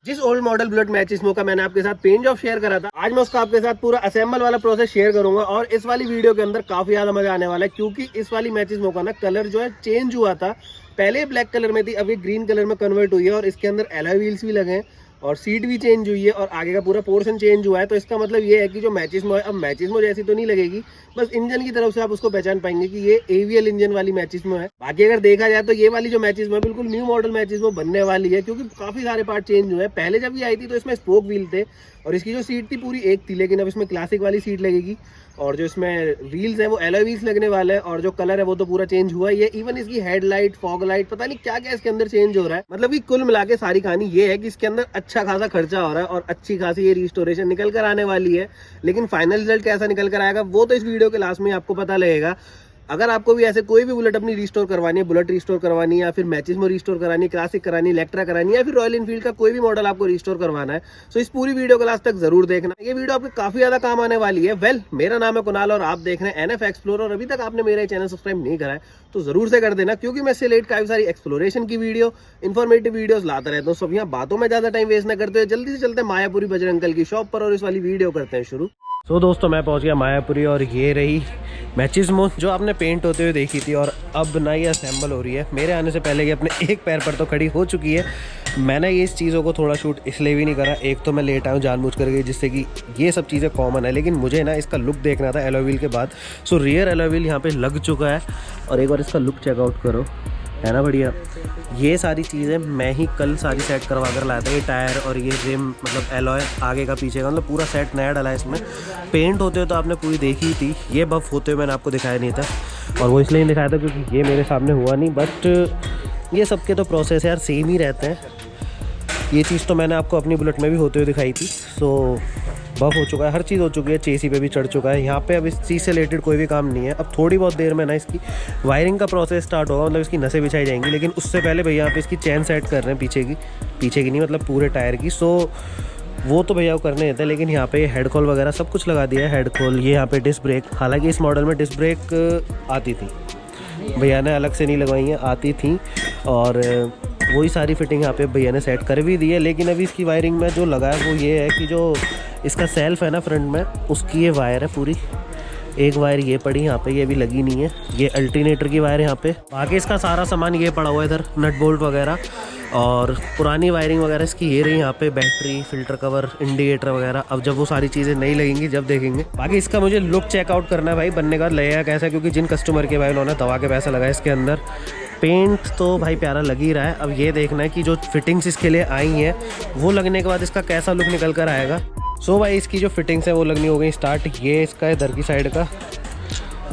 जिस old model bullet मैचिस्मो का मैंने आपके साथ पेंट जॉब शेयर करा था, आज मैं उसका आपके साथ पूरा असेंबल वाला प्रोसेस शेयर करूंगा। और इस वाली वीडियो के अंदर काफी ज्यादा मजा आने वाला है, क्योंकि इस वाली मैचिस्मो का ना कलर जो है चेंज हुआ था। पहले ब्लैक कलर में थी, अभी ग्रीन कलर में कन्वर्ट हुई है और इसके अंदर एलॉय व्हील्स भी लगे हैं और सीट भी चेंज हुई है और आगे का पूरा पोर्शन चेंज हुआ है। तो इसका मतलब ये है कि जो मैचिस्मो है, अब मैचिस्मो जैसी तो नहीं लगेगी, बस इंजन की तरफ से आप उसको पहचान पाएंगे कि ये एवीएल इंजन वाली मैचिस्मो है। बाकी अगर देखा जाए तो ये वाली जो मैचिस्मो है बिल्कुल न्यू मॉडल मैचिस्मो बनने वाली है, क्योंकि काफी सारे पार्ट चेंज हुए हैं। पहले जब ये आई थी तो इसमें स्पोक व्हील थे और इसकी जो सीट थी पूरी एक थी, लेकिन अब इसमें क्लासिक वाली सीट लगेगी और जो इसमें व्हील्स है वो एलॉय व्हील्स लगने वाले हैं और जो कलर है वो तो पूरा चेंज हुआ ही है। इवन इसकी हेडलाइट, फॉग लाइट, पता नहीं क्या क्या इसके अंदर चेंज हो रहा है। मतलब कि कुल मिला के सारी कहानी ये है कि इसके अंदर अच्छा खासा खर्चा हो रहा है और अच्छी खासी ये रिस्टोरेशन निकल कर आने वाली है। लेकिन फाइनल रिजल्ट कैसा निकल कर आएगा वो तो इस वीडियो के लास्ट में आपको पता लगेगा। अगर आपको भी ऐसे कोई भी बुलेट अपनी रिस्टोर करवानी है, बुलेट रिस्टोर करवानी है या फिर मैचिस्मो रिस्टोर करानी है, क्लासिक करानी है, इलेक्ट्रा करानी है या फिर रॉयल एनफील्ड का कोई भी मॉडल आपको रिस्टोर करवाना है, तो इस पूरी वीडियो को लास्ट तक जरूर देखना। ये वीडियो आपको काफी ज्यादा काम आने वाली है। मेरा नाम है कुणाल और आप देख रहे हैं एनएफ एक्सप्लोरर। और अभी तक आपने मेरा चैनल सब्सक्राइब नहीं करा है तो जरूर से कर देना, क्योंकि मैं इससे काफी सारी एक्सप्लोरेशन की वीडियो, इन्फॉर्मेटिव वीडियोस लाता रहता हूँ। सब यहाँ बातों में ज्यादा टाइम वेस्ट न करते हुए जल्दी से चलते हैं मायापुरी बजरंग अंकल की शॉप पर और इस वाली वीडियो करते हैं शुरू। तो दोस्तों मैं पहुंच गया मायापुरी और ये रही मैचिस्मो जो आपने पेंट होते हुए देखी थी और अब ना ये असेंबल हो रही है। मेरे आने से पहले ये अपने एक पैर पर तो खड़ी हो चुकी है। मैंने ये इस चीज़ों को थोड़ा शूट इसलिए भी नहीं करा, एक तो मैं लेट आया हूँ जानबूझ करके, जिससे कि ये सब चीज़ें कॉमन है, लेकिन मुझे ना इसका लुक देखना था एलॉय व्हील के बाद। सो रियर एलॉय व्हील यहाँ पे लग चुका है और एक बार इसका लुक चेकआउट करो, है ना बढ़िया। ये सारी चीज़ें मैं ही कल सारी सेट करवा कर लाया था। ये टायर और ये रिम, मतलब एलॉय आगे का पीछे का, मतलब पूरा सेट नया डाला है इसमें। पेंट होते हुए तो आपने पूरी देखी थी, ये बफ होते हुए मैंने आपको दिखाया नहीं था और वो इसलिए नहीं दिखाया था क्योंकि ये मेरे सामने हुआ नहीं। बट ये सबके तो प्रोसेस यार सेम ही रहते हैं। ये चीज़ तो मैंने आपको अपनी बुलेट में भी होते हुए दिखाई थी। सो बफ हो चुका है, हर चीज़ हो चुकी है, चेसी पे भी चढ़ चुका है। यहाँ पे अब इस चीज़ से रिलेटेड कोई भी काम नहीं है। अब थोड़ी बहुत देर में ना इसकी वायरिंग का प्रोसेस स्टार्ट होगा, मतलब इसकी नसें बिछाई जाएंगी। लेकिन उससे पहले भैया यहाँ पे इसकी चैन सेट कर रहे हैं, पीछे की नहीं, मतलब पूरे टायर की। सो वो तो भैया वो करने देते हैं, लेकिन यहाँ पे हेड खोल वगैरह सब कुछ लगा दिया है। हेड खोल, ये यहाँ पे डिस्क ब्रेक, हालांकि इस मॉडल में डिस्क ब्रेक आती थी, भैया ने अलग से नहीं लगवाई हैं, आती थी। और वही सारी फिटिंग यहाँ पे भैया ने सेट कर भी दी है। लेकिन अभी इसकी वायरिंग में जो लगा है वो ये है कि जो इसका सेल्फ है ना फ्रंट में, उसकी ये वायर है पूरी। एक वायर ये पड़ी यहाँ पे, ये भी लगी नहीं है, ये अल्टरनेटर की वायर यहाँ पे। बाकी इसका सारा सामान ये पड़ा हुआ है इधर, नट बोल्ट वगैरह और पुरानी वायरिंग वगैरह इसकी ये रही यहाँ पे, बैटरी, फिल्टर कवर, इंडिकेटर वगैरह। अब जब वो सारी चीज़ें नहीं लगेंगी जब देखेंगे। बाकी इसका मुझे लुक चेकआउट करना है भाई, बनने का बाद लगेगा कैसा, क्योंकि जिन कस्टमर के भाई उन्होंने दवा के पैसा लगाया इसके अंदर। पेंट तो भाई प्यारा लग ही रहा है। अब ये देखना है कि जो फिटिंग्स इसके लिए आई हैं वो लगने के बाद इसका कैसा लुक निकल कर आएगा। सो भाई इसकी जो फिटिंग्स है वो लगनी हो गई स्टार्ट। ये इसका इधर की साइड का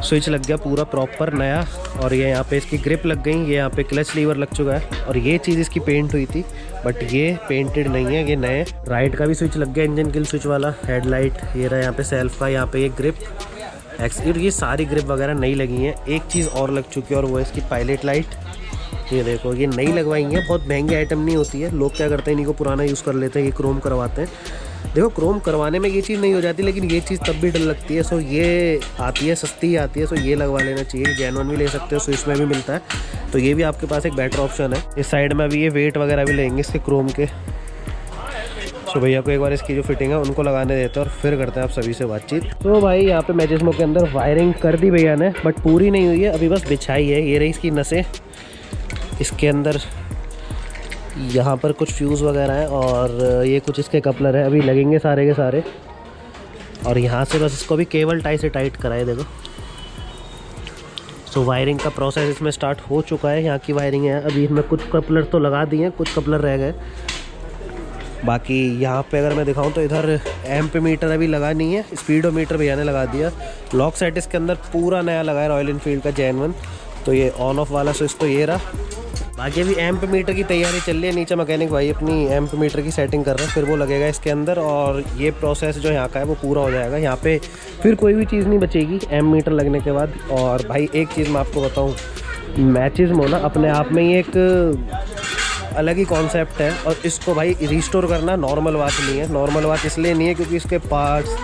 स्विच लग गया पूरा प्रॉपर नया, और ये यहाँ पे इसकी ग्रिप लग गई, ये यहाँ पे क्लच लीवर लग चुका है। और ये चीज़ इसकी पेंट हुई थी बट ये पेंटेड नहीं है, ये नए। राइट का भी स्विच लग गया, इंजन किल स्विच वाला। हेडलाइट ये रहा यहाँ पे सेल्फ का, यहाँ पे ये ग्रिप ये सारी ग्रिप वगैरह नई लगी हैं। एक चीज़ और लग चुकी है और वो है इसकी पायलट लाइट। ये देखो ये नई लगवाई है, बहुत महंगी आइटम नहीं होती है। लोग क्या करते हैं, इन्हीं को पुराना यूज़ कर लेते हैं, ये क्रोम करवाते हैं। देखो क्रोम करवाने में ये चीज़ नहीं हो जाती, लेकिन ये चीज़ तब भी डर लगती है। सो ये आती है, सस्ती ही आती है, सो ये लगवा लेना चाहिए। जेन्युइन भी ले सकते हो, स्विस में भी मिलता है, तो ये भी आपके पास एक बेटर ऑप्शन है। इस साइड में अभी ये वेट वगैरह भी लेंगे इसके क्रोम के। तो भैया को एक बार इसकी जो फिटिंग है उनको लगाने देते हैं और फिर करते हैं आप सभी से बातचीत। तो भाई यहाँ पे मैचिस्मो के अंदर वायरिंग कर दी भैया ने, बट पूरी नहीं हुई है, अभी बस बिछाई है। ये रही इसकी नसें, इसके अंदर यहाँ पर कुछ फ्यूज़ वगैरह है और ये कुछ इसके कपलर है, अभी लगेंगे सारे के सारे। और यहाँ से बस इसको भी केबल टाई से टाइट कराए, देखो। सो वायरिंग का प्रोसेस इसमें स्टार्ट हो चुका है। यहाँ की वायरिंग है, अभी इसमें कुछ कपलर तो लगा दिए हैं, कुछ कपलर रह गए। बाकी यहाँ पे अगर मैं दिखाऊं तो इधर एम्प मीटर अभी लगा नहीं है, स्पीडोमीटर भैया ने लगा दिया। लॉक सेट इसके अंदर पूरा नया लगा है, रॉयल एनफील्ड का जेन्युइन। तो ये ऑन ऑफ वाला स्विच तो ये रहा। बाकी अभी एम्प मीटर की तैयारी चल रही है, नीचे मैकेनिक भाई अपनी एम्प मीटर की सेटिंग कर रहे हैं, फिर वो लगेगा इसके अंदर और ये प्रोसेस जो यहाँ का है वो पूरा हो जाएगा। यहाँ पे फिर कोई भी चीज़ नहीं बचेगी एम्प मीटर लगने के बाद। और भाई एक चीज़ मैं आपको बताऊँ, मैचिस्मो ना अपने आप में ही एक अलग ही कॉन्सेप्ट है और इसको भाई रिस्टोर करना नॉर्मल बात नहीं है। नॉर्मल बात इसलिए नहीं है क्योंकि इसके पार्ट्स,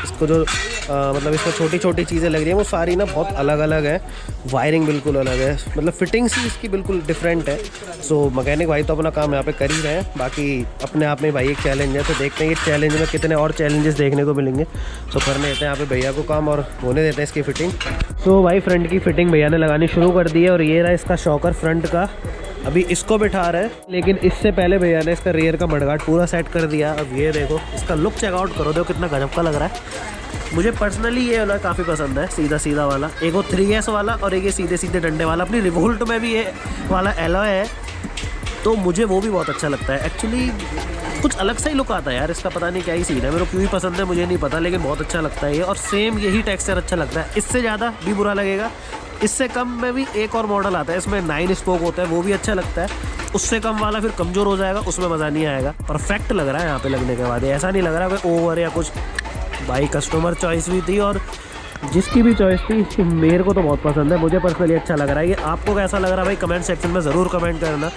इसको जो मतलब इसमें छोटी छोटी चीज़ें लग रही हैं वो सारी ना बहुत अलग अलग है, वायरिंग बिल्कुल अलग है, मतलब फिटिंग्स ही इसकी बिल्कुल डिफरेंट है। सो मैकेनिक भाई तो अपना काम यहाँ पे कर ही रहे हैं, बाकी अपने आप में भाई एक चैलेंज है, तो देखते हैं ये चैलेंज में कितने और चैलेंजेस देखने को मिलेंगे। तो करने देते हैं यहाँ पे भैया को काम और होने देते हैं इसकी फ़िटिंग। तो भाई फ्रंट की फ़िटिंग भैया ने लगानी शुरू कर दी है और ये रहा इसका शॉकर फ्रंट का, अभी इसको बिठा रहे हैं, लेकिन इससे पहले भैया ने इसका रियर का मडगार्ड पूरा सेट कर दिया। अब ये देखो इसका लुक चेकआउट करो, देखो कितना गजब का लग रहा है। मुझे पर्सनली ये वाला काफ़ी पसंद है, सीधा सीधा वाला, एक वो 3S वाला और एक ये सीधे सीधे डंडे वाला। अपनी रिवोल्ट में भी ये वाला एलॉय है, तो मुझे वो भी बहुत अच्छा लगता है। एक्चुअली कुछ अलग सा ही लुक आता है यार इसका, पता नहीं क्या ही सीन है, मेरे को क्यों ही पसंद है मुझे नहीं पता, लेकिन बहुत अच्छा लगता है ये। और सेम यही टेक्सचर अच्छा लगता है, इससे ज़्यादा भी बुरा लगेगा। इससे कम में भी एक और मॉडल आता है, इसमें 9 स्पोक होता है, वो भी अच्छा लगता है। उससे कम वाला फिर कमज़ोर हो जाएगा, उसमें मज़ा नहीं आएगा। परफेक्ट लग रहा है यहाँ पे लगने के बाद, ऐसा नहीं लग रहा है कोई ओवर या कुछ। भाई कस्टमर चॉइस भी थी और जिसकी भी चॉइस थी, मेरे को तो बहुत पसंद है, मुझे पर्सनली अच्छा लग रहा है। ये आपको कैसा लग रहा है भाई कमेंट सेक्शन में ज़रूर कमेंट करना।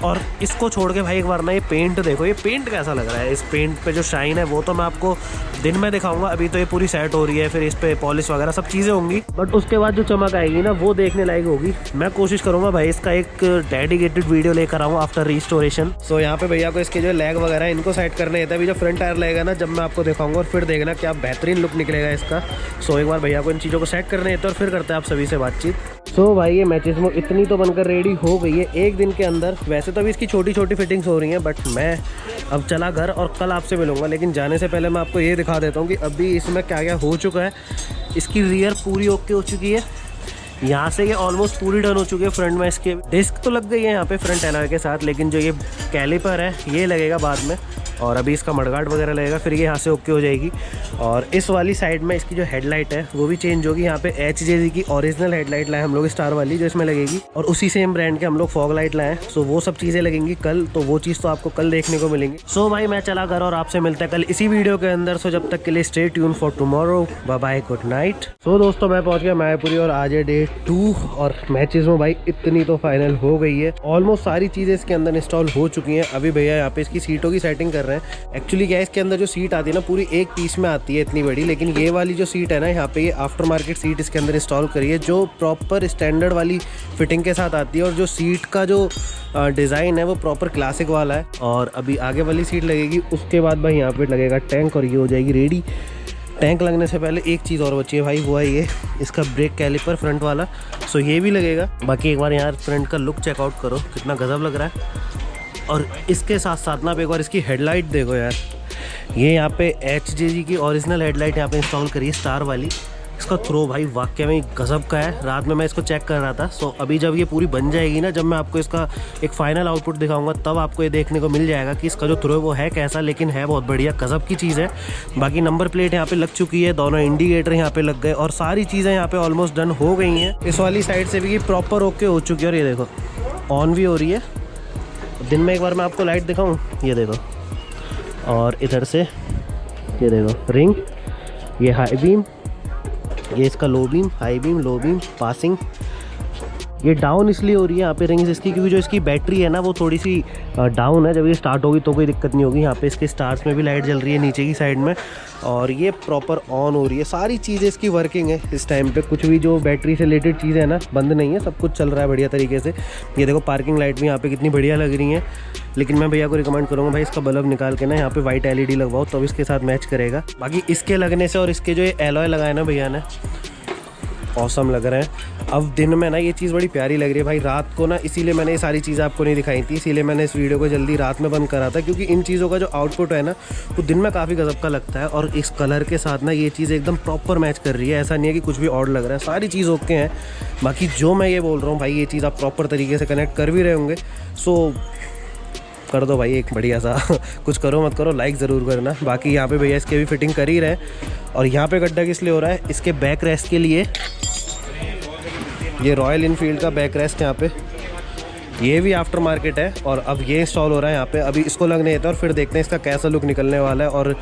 और इसको छोड़ के भाई एक बार ना ये पेंट देखो, ये पेंट कैसा लग रहा है। इस पेंट पे जो शाइन है वो तो मैं आपको दिन में दिखाऊंगा, अभी तो ये पूरी सेट हो रही है, फिर इस पर पॉलिश वगैरह सब चीज़ें होंगी, बट उसके बाद जो चमक आएगी ना वो देखने लायक होगी। मैं कोशिश करूँगा भाई इसका एक डेडिकेटेड वीडियो लेकर आऊँ आफ्टर रिस्टोरेशन। सो यहाँ पे भैया को इसके जो लैग वगैरह इनको सेट करने देता है। अभी जो फ्रंट टायर लगेगा ना, जब मैं आपको दिखाऊंगा और फिर देखना क्या बेहतरीन लुक निकलेगा इसका। सो एक बार भैया को इन चीज़ों को सेट करने देते हैं और फिर करते हैं आप सभी से बातचीत। सो भाई ये मैचिस्मो इतनी तो बनकर रेडी हो गई है एक दिन के अंदर। वैसे तो अभी इसकी छोटी छोटी फिटिंग्स हो रही हैं, बट मैं अब चला घर और कल आपसे मिलूंगा, लेकिन जाने से पहले मैं आपको ये दिखा देता हूँ कि अभी इसमें क्या क्या हो चुका है। इसकी रियर पूरी ओके हो चुकी है, यहाँ से ये ऑलमोस्ट पूरी डन हो चुकी है। फ्रंट में इसके डिस्क तो लग गई है यहाँ पे फ्रंट एलॉय के साथ, लेकिन जो ये कैलिपर है ये लगेगा बाद में, और अभी इसका मडगार्ड वगैरह लगेगा, फिर ये यहाँ से ओके हो जाएगी। और इस वाली साइड में इसकी जो हेडलाइट है वो भी चेंज होगी। यहाँ पे HJZ की ओरिजिनल हेडलाइट लाए हम लोग, स्टार वाली जो इसमें लगेगी, और उसी सेम ब्रांड के हम लोग फॉग लाइट लाए। सो वो सब चीज़ें लगेंगी कल, तो वो चीज़ तो आपको कल देखने को मिलेंगी। सो भाई मैं चला घर और आपसे मिलता है कल इसी वीडियो के अंदर। सो जब तक के लिए stay tuned for tomorrow, bye bye, good night. So दोस्तों मैं पहुँच गया मायापुरी और आज है डे 2 और मैचिस्मो भाई इतनी तो फाइनल हो गई है। ऑलमोस्ट सारी चीज़ें इसके अंदर इंस्टॉल हो चुकी हैं। अभी भैया यहाँ पे इसकी सीटों की सेटिंग कर रहे हैं। एक्चुअली क्या है, इसके अंदर जो सीट आती है ना पूरी एक पीस में आती है इतनी बड़ी, लेकिन ये वाली जो सीट है ना यहाँ पे ये आफ्टर मार्केट सीट इसके अंदर इंस्टॉल करी है, जो प्रॉपर स्टैंडर्ड वाली फिटिंग के साथ आती है। और जो सीट का जो डिज़ाइन है वो प्रॉपर क्लासिक वाला है। और अभी आगे वाली सीट लगेगी, उसके बाद भाई यहाँ पे लगेगा टैंक और ये हो जाएगी रेडी। टैंक लगने से पहले एक चीज़ और बची है भाई, वो है ये इसका ब्रेक कैलिपर फ्रंट वाला। सो ये भी लगेगा। बाकी एक बार यहाँ फ्रंट का लुक चेकआउट करो, कितना गजब लग रहा है। और इसके साथ साथ ना आप एक बार इसकी हेडलाइट देखो यार, ये यहाँ पे HJZ की ओरिजिनल हेडलाइट यहाँ पे इंस्टॉल करी है, स्टार वाली। इसका थ्रो भाई वाकई में गजब का है। रात में मैं इसको चेक कर रहा था। सो अभी जब ये पूरी बन जाएगी ना, जब मैं आपको इसका एक फाइनल आउटपुट दिखाऊंगा, तब आपको ये देखने को मिल जाएगा कि इसका जो थ्रो है वो है कैसा, लेकिन है बहुत बढ़िया, गजब की चीज़ है। बाकी नंबर प्लेट यहाँ पे लग चुकी है, दोनों इंडिकेटर यहाँ पे लग गए और सारी चीज़ें यहाँ पे ऑलमोस्ट डन हो गई हैं। इस वाली साइड से भी प्रॉपर ओके हो चुकी है और ये देखो ऑन भी हो रही है। दिन में एक बार मैं आपको लाइट दिखाऊँ, ये देखो, और इधर से ये देखो रिंग, ये हाई बीम, ये इसका low beam, high beam, low beam, passing. ये डाउन इसलिए हो रही है यहाँ पे रिंग्स इसकी, क्योंकि जो इसकी बैटरी है ना वो थोड़ी सी डाउन है। जब ये स्टार्ट होगी तो कोई दिक्कत नहीं होगी। यहाँ पे इसके स्टार्स में भी लाइट जल रही है नीचे की साइड में, और ये प्रॉपर ऑन हो रही है। सारी चीज़ें इसकी वर्किंग है इस टाइम पे, कुछ भी जो बैटरी से रिलेटेड चीज़ें है ना बंद नहीं है, सब कुछ चल रहा है बढ़िया तरीके से। ये देखो पार्किंग लाइट भी यहाँ पे कितनी बढ़िया लग रही है। लेकिन मैं भैया को रिकमेंड करूँगा भाई इसका बल्ब निकाल के ना यहाँ पे वाइट LED लगवाओ, तब इसके साथ मैच करेगा। बाकी इसके लगने से और इसके जो ये एलॉय लगाए ना भैया ने, औसम लग रहे हैं। अब दिन में ना ये चीज़ बड़ी प्यारी लग रही है भाई। रात को ना इसीलिए मैंने ये सारी चीज़ें आपको नहीं दिखाई थी, इसीलिए मैंने इस वीडियो को जल्दी रात में बंद करा था, क्योंकि इन चीज़ों का जो आउटपुट है ना वो दिन में काफ़ी गजब का लगता है। और इस कलर के साथ ना ये चीज़ एकदम प्रॉपर मैच कर रही है, ऐसा नहीं है कि कुछ भी ऑड लग रहा है, सारी चीज़ ओके हैं। बाकी जो मैं ये बोल रहा हूँ भाई, ये चीज़ आप प्रॉपर तरीके से कनेक्ट कर भी रहे होंगे। सो कर दो भाई एक बढ़िया सा कुछ करो मत करो लाइक ज़रूर करना। बाकी यहाँ पे भैया इसके भी फिटिंग कर ही रहे हैं। और यहाँ पे गड्ढा किस लिए हो रहा है, इसके बैक रेस्ट के लिए। ये रॉयल इनफील्ड का बैक रेस्ट यहाँ पे, ये भी आफ्टर मार्केट है, और अब ये इंस्टॉल हो रहा है यहाँ पे। अभी इसको लगने देते हैं और फिर देखते हैं इसका कैसा लुक निकलने वाला है। और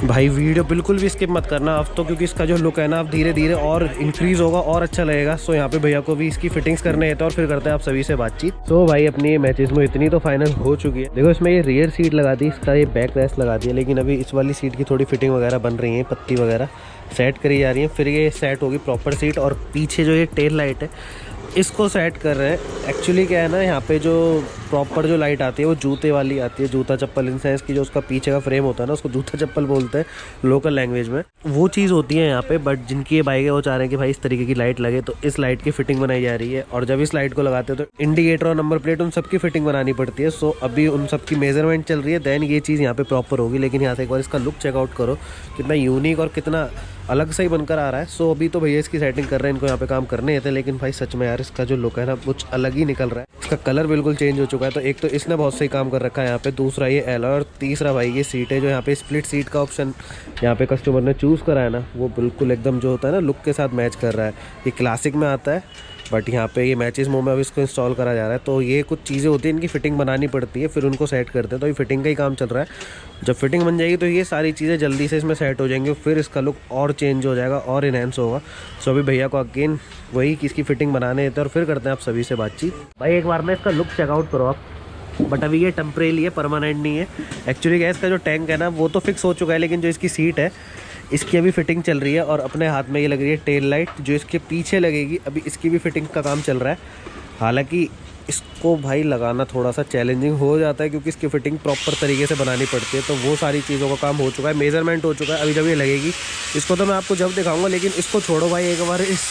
भाई वीडियो बिल्कुल भी स्किप मत करना अब तो, क्योंकि इसका जो लुक है ना अब धीरे धीरे और इंक्रीज़ होगा और अच्छा लगेगा। सो यहाँ पे भैया को भी इसकी फिटिंग्स करने हैं और फिर करते हैं आप सभी से बातचीत। तो भाई अपनी ये मैचेस में इतनी तो फाइनल हो चुकी है। देखो इसमें ये रियर सीट लगा दी, इसका ये बैक रेस्ट लगा दिया, लेकिन अभी इस वाली सीट की थोड़ी फिटिंग वगैरह बन रही है, पत्ती वगैरह सेट करी जा रही है, फिर ये सेट होगी प्रॉपर सीट। और पीछे जो ये टेल लाइट है इसको सेट कर रहे हैं। एक्चुअली क्या है ना, यहाँ पे जो प्रॉपर जो लाइट आती है वो जूते वाली आती है, जूता चप्पल इन सेंस की जो उसका पीछे का फ्रेम होता है ना उसको जूता चप्पल बोलते हैं लोकल लैंग्वेज में, वो चीज़ होती है यहाँ पे। बट जिनकी ये बाइक है वो चाह रहे हैं कि भाई इस तरीके की लाइट लगे, तो इस लाइट की फिटिंग बनाई जा रही है। और जब इस लाइट को लगाते हैं तो इंडिकेटर और नंबर प्लेट उन सबकी फिटिंग बनानी पड़ती है। सो अभी उन सबकी मेजरमेंट चल रही है, देन ये चीज़ यहाँ पे प्रॉपर होगी। लेकिन यहाँ से एक बार इसका लुक चेकआउट करो, कितना यूनिक और कितना अलग से ही बनकर आ रहा है। सो अभी तो भैया इसकी सेटिंग कर रहे हैं, इनको यहाँ पे काम करने थे, लेकिन भाई सच में यार इसका जो लुक है ना कुछ अलग ही निकल रहा है। इसका कलर बिल्कुल चेंज हो चुका है। तो एक तो इसने बहुत सही काम कर रखा है यहाँ पे, दूसरा ये एलॉय, और तीसरा भाई ये सीट है जो यहाँ पे स्प्लिट सीट का ऑप्शन यहाँ पे कस्टमर ने चूज़ करा है ना, वो बिल्कुल एकदम जो होता है ना लुक के साथ मैच कर रहा है। ये क्लासिक में आता है बट यहाँ पे ये मैचेस मोड में अब इसको इंस्टॉल करा जा रहा है। तो ये कुछ चीज़ें होती हैं इनकी फिटिंग बनानी पड़ती है, फिर उनको सेट करते हैं। तो ये फिटिंग का ही काम चल रहा है। जब फिटिंग बन जाएगी तो ये सारी चीज़ें जल्दी से इसमें सेट हो जाएंगी, फिर इसका लुक और चेंज हो जाएगा और इनहेंस होगा। सो अभी भैया को अगेन वही कि इसकी फिटिंग बनाने देते हैं और फिर करते हैं आप सभी से बातचीत। भाई एक बार ना इसका लुक चेकआउट करो आप। बट अभी ये टेम्परेरी है, परमानेंट नहीं है। एक्चुअली गैस का जो टैंक है ना वो तो फिक्स हो चुका है, लेकिन जो इसकी सीट है इसकी अभी फिटिंग चल रही है। और अपने हाथ में ये लग रही है टेल लाइट जो इसके पीछे लगेगी, अभी इसकी भी फिटिंग का काम चल रहा है। हालांकि इसको भाई लगाना थोड़ा सा चैलेंजिंग हो जाता है, क्योंकि इसकी फिटिंग प्रॉपर तरीके से बनानी पड़ती है। तो वो सारी चीज़ों का काम हो चुका है, मेजरमेंट हो चुका है। अभी जब ये लगेगी इसको तो मैं आपको जब दिखाऊंगा, लेकिन इसको छोड़ो भाई, एक बार इस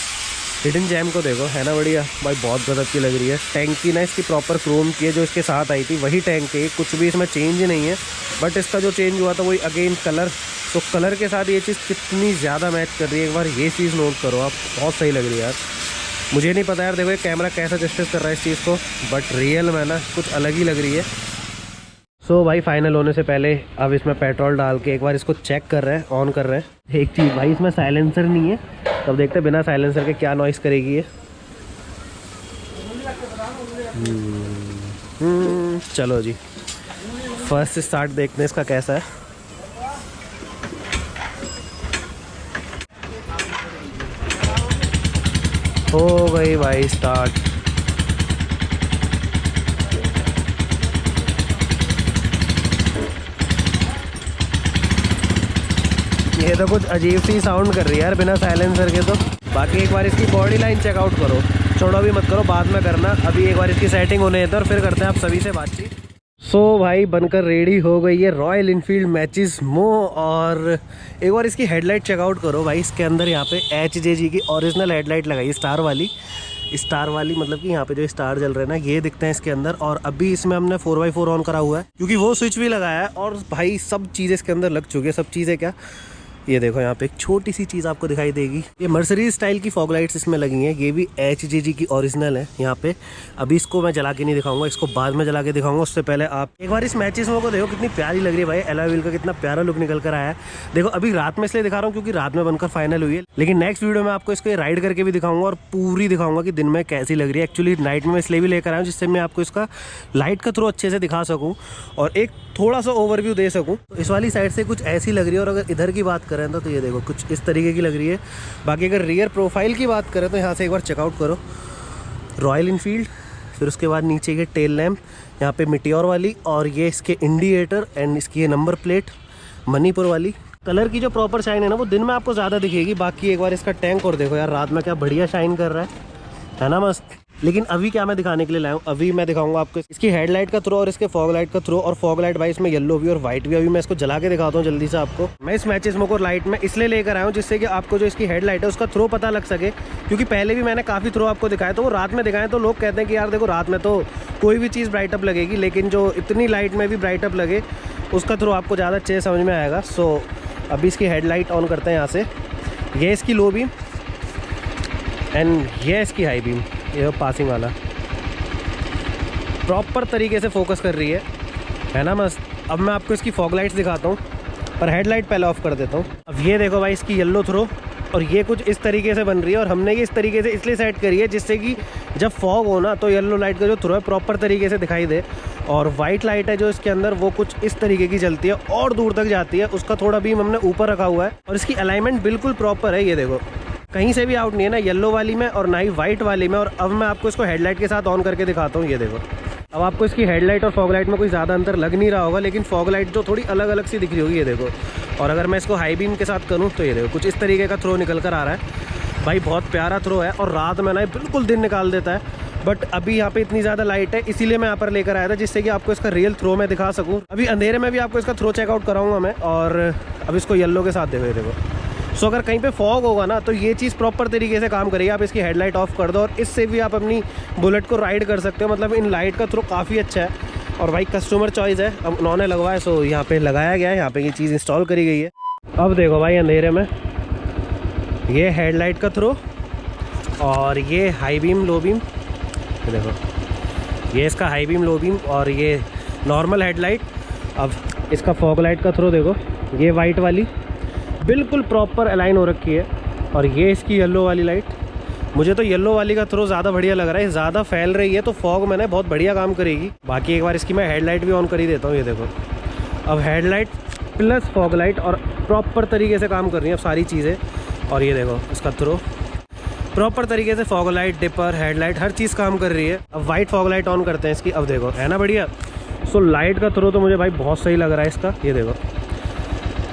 हिडन जैम को देखो, है ना बढ़िया भाई, बहुत गजब की लग रही है। टैंक की ना इसकी प्रॉपर क्रोम की है जो इसके साथ आई थी, वही टैंक की, कुछ भी इसमें चेंज नहीं है। बट इसका जो चेंज हुआ था वही अगेन कलर। तो कलर के साथ ये चीज़ कितनी ज़्यादा मैच कर रही है, एक बार ये चीज़ नोट करो आप, बहुत सही लग रही है यार। मुझे नहीं पता यार, देखो ये कैमरा कैसा जस्टिस कर रहा है इस चीज़ को, बट रियल में ना कुछ अलग ही लग रही है। सो भाई फाइनल होने से पहले अब इसमें पेट्रोल डाल के एक बार इसको चेक कर रहे हैं, ऑन कर रहे हैं। एक चीज़ भाई, इसमें साइलेंसर नहीं है, तब देखते हैं बिना साइलेंसर के क्या नॉइस करेगी ये। चलो जी, फर्स्ट स्टार्ट देखते हैं इसका कैसा है। हो गई भाई स्टार्ट। ये तो कुछ अजीब सी साउंड कर रही है यार बिना साइलेंसर के। तो बाकी एक बार इसकी बॉडी लाइन चेकआउट करो, छोड़ो अभी मत करो, बाद में करना। अभी एक बार इसकी सेटिंग होने देते और फिर करते हैं आप सभी से बातचीत। सो भाई बनकर रेडी हो गई है रॉयल इनफील्ड मैचिस मो। और एक बार इसकी हेडलाइट चेकआउट करो भाई। इसके अंदर यहाँ पे HJG की ओरिजिनल हेडलाइट लगाई, स्टार वाली मतलब कि यहाँ पे जो स्टार जल रहे हैं ना ये दिखते हैं इसके अंदर। और अभी इसमें हमने 4x4 ऑन करा हुआ है, क्योंकि वो स्विच भी लगाया है। और भाई सब चीज़ें इसके अंदर लग चुकी है। सब चीज़ें क्या, ये देखो यहाँ पे एक छोटी सी चीज़ आपको दिखाई देगी, ये मर्सिडीज स्टाइल की फॉग लाइट्स इसमें लगी हैं। ये भी HJG की ओरिजिनल है यहाँ पे। अभी इसको मैं जला के नहीं दिखाऊंगा, इसको बाद में जला के दिखाऊंगा। उससे पहले आप एक बार इस मैचिस को देखो, कितनी प्यारी लग रही है भाई। एलॉय व्हील का कितना प्यारा लुक निकल कर आया है। देखो अभी रात में इसलिए दिखा रहा हूँ क्योंकि रात में बनकर फाइनल हुई है, लेकिन नेक्स्ट वीडियो में आपको इसको राइड करके भी दिखाऊंगा और पूरी दिखाऊंगा कि दिन में कैसी लग रही है। एक्चुअली नाइट में इसलिए भी लेकर आया हूँ जिससे मैं आपको इसका लाइट का थ्रू अच्छे से दिखा सकूँ और एक थोड़ा सा ओवरव्यू दे सकूँ। तो इस वाली साइड से कुछ ऐसी लग रही है। और अगर इधर की बात करें तो ये देखो कुछ इस तरीके की लग रही है। बाकी अगर रियर प्रोफाइल की बात करें तो यहाँ से एक बार चेकआउट करो, रॉयल इनफील्ड। फिर उसके बाद नीचे ये टेल लैम्प, यहाँ पे मिटियोर वाली, और ये इसके इंडिकेटर एंड इसकी ये नंबर प्लेट मणिपुर वाली। कलर की जो प्रॉपर शाइन है ना वो दिन में आपको ज़्यादा दिखेगी। बाकी एक बार इसका टैंक और देखो यार, रात में क्या बढ़िया शाइन कर रहा है ना, मस्त। लेकिन अभी क्या मैं दिखाने के लिए लाया हूँ, अभी मैं दिखाऊंगा आपको इसकी हेडलाइट का थ्रो और इसके फॉग लाइट का थ्रो। और फॉग लाइट भाई इसमें येलो भी और व्हाइट भी। अभी मैं इसको जला के दिखाता हूँ जल्दी से आपको। मैं इस मैचिस मोको लाइट में इसलिए लेकर आया हूँ जिससे कि आपको जो इसकी हेडलाइट है उसका थ्रो पता लग सके, क्योंकि पहले भी मैंने काफ़ी थ्रो आपको दिखाया तो वो रात में दिखाए तो लोग कहते हैं कि यार देखो रात में तो कोई भी चीज़ ब्राइटअप लगेगी, लेकिन जो इतनी लाइट में भी ब्राइटअप लगे उसका थ्रो आपको ज़्यादा अच्छे समझ में आएगा। सो अभी इसकी हेडलाइट ऑन करते हैं यहाँ से। ये इसकी लो बीम एंड ये इसकी हाई बीम, ये पासिंग वाला प्रॉपर तरीके से फोकस कर रही है ना मस्त। अब मैं आपको इसकी फॉग लाइट्स दिखाता हूँ, पर हेडलाइट पहले ऑफ कर देता हूँ। अब ये देखो भाई इसकी येलो थ्रो और ये कुछ इस तरीके से बन रही है। और हमने ये इस तरीके से इसलिए सेट करी है जिससे कि जब फॉग हो ना तो येलो लाइट का जो थ्रो है प्रॉपर तरीके से दिखाई दे। और वाइट लाइट है जो इसके अंदर वो कुछ इस तरीके की जलती है और दूर तक जाती है। उसका थोड़ा बीम हमने ऊपर रखा हुआ है और इसकी अलाइनमेंट बिल्कुल प्रॉपर है। ये देखो कहीं से भी आउट नहीं है ना येलो वाली में और ना ही वाइट वाली में। और अब मैं आपको इसको हेडलाइट के साथ ऑन करके दिखाता हूँ। ये देखो अब आपको इसकी हेडलाइट और फॉग लाइट में कोई ज़्यादा अंतर लग नहीं रहा होगा, लेकिन फॉग लाइट जो थोड़ी अलग अलग सी दिख रही होगी। ये देखो और अगर मैं इसको हाई बीम के साथ करूँ तो ये देखो कुछ इस तरीके का थ्रो निकल कर आ रहा है। भाई बहुत प्यारा थ्रो है और रात में ना बिल्कुल दिन निकाल देता है। बट अभी यहाँ पे इतनी ज़्यादा लाइट है इसीलिए मैं यहाँ पर लेकर आया था जिससे कि आपको इसका रियल थ्रो मैं दिखा सकूँ। अभी अंधेरे में भी आपको इसका थ्रो चेकआउट कराऊंगा मैं। और अब इसको येलो के साथ देखो। सो अगर कहीं पे फॉग होगा ना तो ये चीज़ प्रॉपर तरीके से काम करेगी। आप इसकी हेडलाइट ऑफ कर दो और इससे भी आप अपनी बुलेट को राइड कर सकते हो। मतलब इन लाइट का थ्रो काफ़ी अच्छा है और भाई कस्टमर चॉइस है। अब उन्होंने लगवाया सो यहाँ पे लगाया गया है, यहाँ पे ये चीज़ इंस्टॉल करी गई है। अब देखो भाई अंधेरे में ये हेडलाइट का थ्रो और ये हाई बीम लो बीम। देखो ये इसका हाई बीम लो बीम और ये नॉर्मल हेडलाइट। अब इसका फॉग लाइट का थ्रो देखो, ये वाइट वाली बिल्कुल प्रॉपर अलाइन हो रखी है और ये इसकी येलो वाली लाइट। मुझे तो येलो वाली का थ्रो ज़्यादा बढ़िया लग रहा है, ज़्यादा फैल रही है तो फॉग मैंने बहुत बढ़िया काम करेगी। बाकी एक बार इसकी मैं हेडलाइट भी ऑन कर ही देता हूँ। ये देखो अब हेडलाइट प्लस फॉग लाइट और प्रॉपर तरीके से काम कर रही है सारी चीज़ें। और ये देखो इसका थ्रो प्रॉपर तरीके से फॉग लाइट, डिपर, हेडलाइट हर चीज़ काम कर रही है। अब वाइट फॉग लाइट ऑन करते हैं इसकी। अब देखो है ना बढ़िया। सो लाइट का थ्रो तो मुझे भाई बहुत सही लग रहा है इसका। ये देखो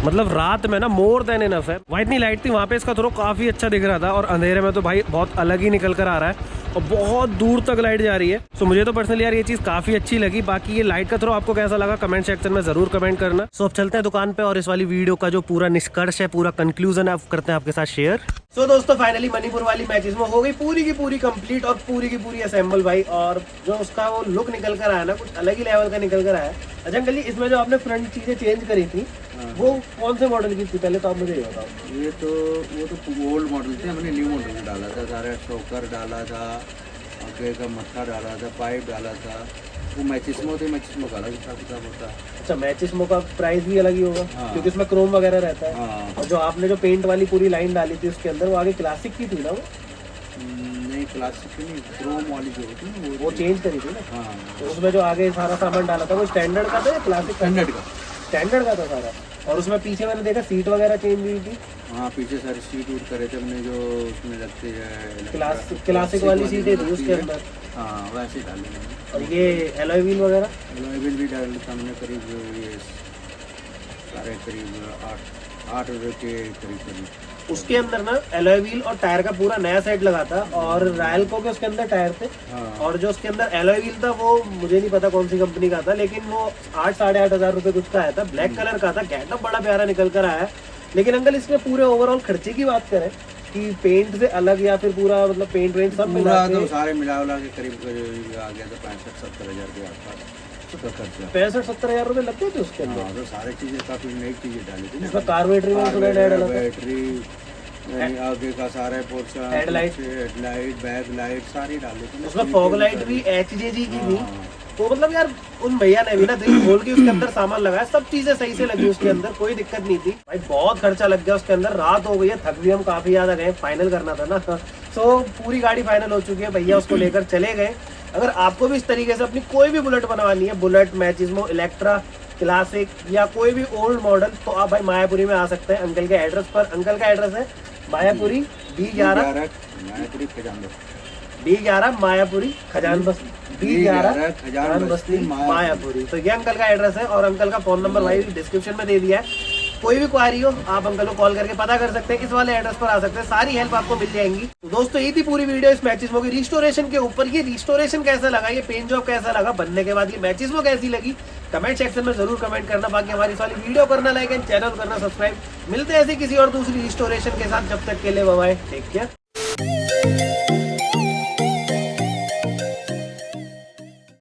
मतलब रात में ना मोर देन इनफ है। वहाँ इतनी लाइट थी वहाँ पे इसका थ्रो काफ़ी अच्छा दिख रहा था और अंधेरे में तो भाई बहुत अलग ही निकल कर आ रहा है और बहुत दूर तक लाइट जा रही है। सो मुझे तो पर्सनली यार ये चीज़ काफ़ी अच्छी लगी। बाकी ये लाइट का थ्रो आपको कैसा लगा कमेंट सेक्शन में ज़रूर कमेंट करना। सो अब चलते हैं दुकान पे और इस वाली वीडियो का जो पूरा निष्कर्ष है, पूरा कंक्लूजन है, करते हैं आपके साथ शेयर। सो दोस्तों फाइनली मणिपुर वाली मैचिस में हो गई पूरी की पूरी कंप्लीट और पूरी की पूरी असेंबल भाई। और जो उसका वो लुक निकल कर आया ना कुछ अलग ही लेवल का निकल कर आया। अच्छा अंकल जी इसमें जो आपने फ्रंट चीजें चेंज करी थी वो कौन से मॉडल की थी पहले तो आप मुझे ये बताओ। ये तो वो तो ओल्ड मॉडल थे, हमने न्यू मॉडल में डाला था। सारा शोकर डाला था, आगे का मट्ठा डाला था, पाइप डाला था। वो मैचिस्मो थे, मैचिस्मो का अलग हिसाब किताब होता है। अच्छा मैचिस्मो का प्राइस भी अलग ही होगा। हाँ। क्योंकि उसमें क्रोम वगैरह रहता है। हाँ। और जो आपने जो पेंट वाली पूरी लाइन डाली थी उसके अंदर वो आगे क्लासिक की थी ना वो? नहीं क्लासिक की नहीं, क्रोम वाली जो होती है वो चेंज करी थी ना। हाँ। तो उसमें जो आगे सारा सामान डाला था वो स्टैंडर्ड का था या क्लासिक? स्टैंडर्ड का। स्टैंडर्ड का था सारा। और उसमें पीछे मैंने देखा सीट वगैरह चेंज हुई थी। हाँ पीछे सारी सीट उठ करे थे हमने, जो उसमें लगती है क्लासिक वाली सीटें थी उसके अंदर। हाँ वैसे डाली मैंने। और ये एलॉय व्हील वगैरह व्हील भी डाल हमने करीब ये सारे करीब 8 रुपये के करीब। उसके अंदर ना एलॉय व्हील और टायर का पूरा नया सेट लगा था और रॉयल्को के उसके अंदर टायर थे। हाँ। और जो उसके अंदर एलॉय व्हील था वो मुझे नहीं पता कौन सी कंपनी का था, लेकिन वो 8-8,500 रुपए कुछ का आया था। ब्लैक कलर का था, गेटअप बड़ा प्यारा निकल कर आया। लेकिन अंकल इसमें पूरे ओवरऑल खर्चे की बात करें कि पेंट से अलग या फिर पूरा मतलब पेंट वेंट सब मिला तो सारे मिला के करीब आ गया था 65-70 हज़ार के आसपास। 65-70 हज़ार रुपए लगते थे उसके अंदर। तो सारी चीजें काफी नई चीजें डाली थी इसमें कार्बोरेटर में बैटरी, आगे का सारा पोर्शन, हेडलाइट, बैक लाइट सारी डाली थी। उसमें फॉग लाइट भी HJG की थी। तो मतलब यार उन भैया ने भी ना दिल खोल के उसके अंदर सामान लगाया, सब चीजें सही से लगी उसके अंदर, कोई दिक्कत नहीं थी भाई। बहुत खर्चा लग गया उसके अंदर, रात हो गई है, थक भी हम काफी ज्यादा गए, फाइनल करना था ना। तो पूरी गाड़ी फाइनल हो चुकी है, भैया उसको लेकर चले गए। अगर आपको भी इस तरीके से अपनी कोई भी बुलेट बनवानी है, बुलेट, मैचिस्मो, इलेक्ट्रा, क्लासिक या कोई भी ओल्ड मॉडल, तो आप भाई मायापुरी में आ सकते हैं अंकल के एड्रेस पर। अंकल का एड्रेस है मायापुरी B11 मायापुरी खजान बस्ती, B11 खजान बस्ती मायापुरी। तो ये अंकल का एड्रेस है और अंकल का फोन नंबर भाई डिस्क्रिप्शन में दे दिया है। कोई भी क्वारी हो आप अंकल को कॉल करके पता कर सकते हैं, इस वाले एड्रेस पर आ सकते हैं, सारी हेल्प आपको मिल जाएंगी। तो दोस्तों ये थी पूरी वीडियो इस मैचिस्मो की रिस्टोरेशन के ऊपर। ये रिस्टोरेशन कैसा लगा, ये पेंट जॉब कैसा लगा, बनने के बाद ये मैचिस्मो कैसी लगी, कमेंट सेक्शन में जरूर कमेंट करना। बाकी हमारी इस वाली वीडियो करना लाइक एंड चैनल करना सब्सक्राइब। मिलते हैं ऐसे किसी और दूसरी रिस्टोरेशन के साथ, जब तक के लिए बाय बाय, टेक केयर।